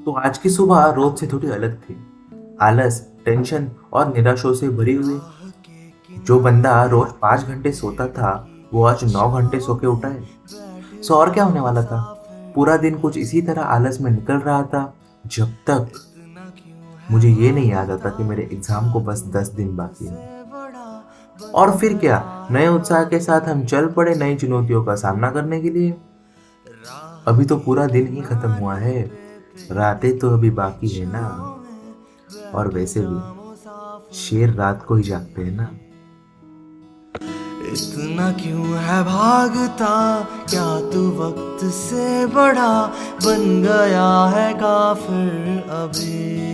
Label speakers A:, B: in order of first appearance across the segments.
A: तो आज की सुबह रोज से थोड़ी अलग थी। आलस, टेंशन और निराशों से भरी हुई। जो बंदा रोज 5 घंटे सोता था वो आज 9 घंटे सो के उठा है। सो और क्या होने वाला था? पूरा दिन कुछ इसी तरह आलस में निकल रहा था जब तक मुझे ये नहीं याद आता कि मेरे एग्जाम को बस 10 दिन बाकी है। और फिर क्या, नए उत्साह के साथ हम चल पड़े नई चुनौतियों का सामना करने के लिए। अभी तो पूरा दिन ही खत्म हुआ है, रातें तो अभी बाकी है ना। और वैसे भी शेर रात को ही जागते हैं ना।
B: इतना क्यों है भागता, क्या तू वक्त से बड़ा बन गया है काफिर अभी।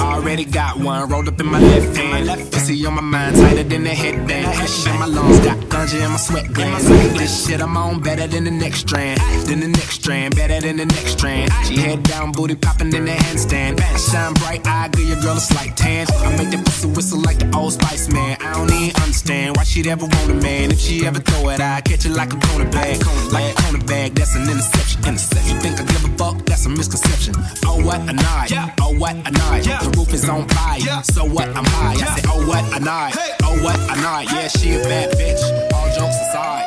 C: Already got one rolled up in my left hand. Pussy on my mind, tighter than the headband. Pressure in my lungs, got ganja in my sweat glands. This shit I'm on better than the next strand. Than the next strand, better than the next strand. She head down, booty popping in the handstand. Shine bright, I give your girl a slight tan. I make that pussy whistle like the Old Spice man. I don't even understand why she'd ever want a man. If she ever throw it, I catch it like a corner bag. Like a corner bag, that's an interception. You think I give a fuck? That's a misconception. Oh what a night, oh what a night. The roof is on fire, so what? I'm high. I say, oh what a night, oh what a night. Yeah, she a bad bitch. All jokes aside,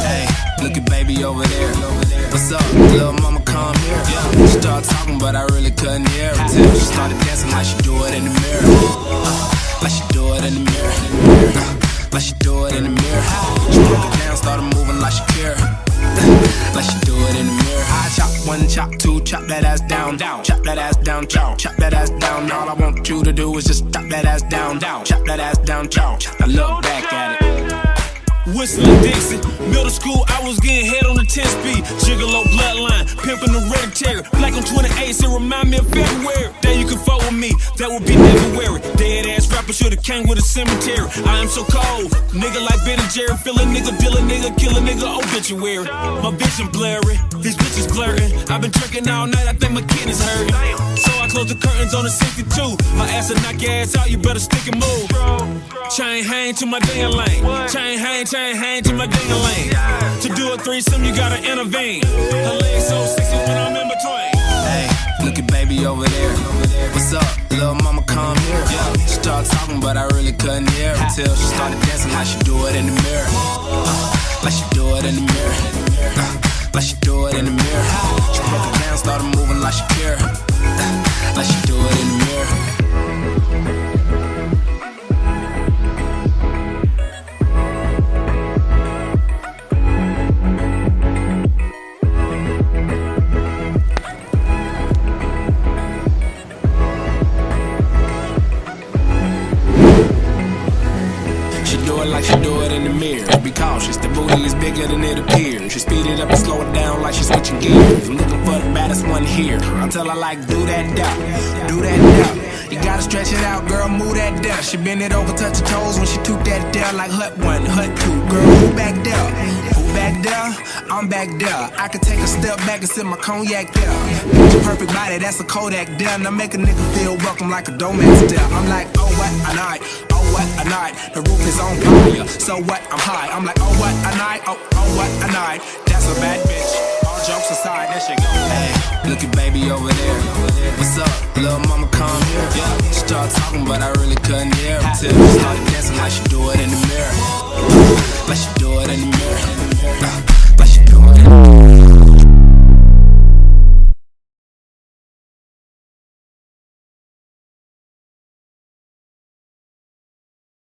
C: hey, look at baby over there. What's up, little mama? Come here. She started talking, but I really couldn't hear her till she started dancing like she do it in the mirror, like she do it in the mirror, like she do it in the mirror. She broke it down, started moving like she care. Like she do it in the mirror. I chop one, chop two, chop that ass down, chop that ass down, chop that ass down. All I want you to do is just chop that ass down, chop that ass down, chop. Now look back at it. Whistling Dixie, middle school, I was getting head on the 10 speed. Gigolo bloodline, pimping the hereditary. Black on 28, it remind me of February. Then you can fuck with me, that would be February. Dead ass rapper should've came with a cemetery. I am so cold, nigga like Ben and Jerry. Fill a nigga, deal a nigga, kill a nigga, obituary. My vision blurry, these bitches blurring. I've been drinking all night, I think my kidneys hurting. So I close the curtains on the 62. My ass will knock your ass out, you better stick and move. Chain hang to my damn lane. Chain hang to my damn lane. To do a threesome, you gotta intervene. Her legs so sexy when I'm in between. Hey, look at baby over there. What's up, little mama? Come here. She started talking, but I really couldn't hear her till she started dancing like she do it in the mirror, like she do it in the mirror, like she do it in the mirror. She broke it down, started moving like she care, like she do it in the mirror. Like she do it in the mirror. Be cautious, the booty is bigger than it appears. She speed it up and slow it down like she's switching gears. I'm looking for the baddest one here. I tell her like, do that down, do that down. You gotta stretch it out, girl, move that down. She bend it over, touch her toes when she toot that down. Like hut one, hut two, girl, who back there? Who back there? I'm back there. I can take a step back and sip my cognac there. Picture perfect body, that's a Kodak there. Now make a nigga feel welcome like a Domex there. I'm like, oh what a night, oh what a night. The roof is on fire, so what? I'm high. I'm like, oh what a night, oh what a night. That's a bad bitch. All jokes aside, that shit go. Hey, look at baby over there. What's up, little mama? Come here. She started talking, but I really couldn't hear her till she started dancing like she do it in the mirror, like she do it in the mirror.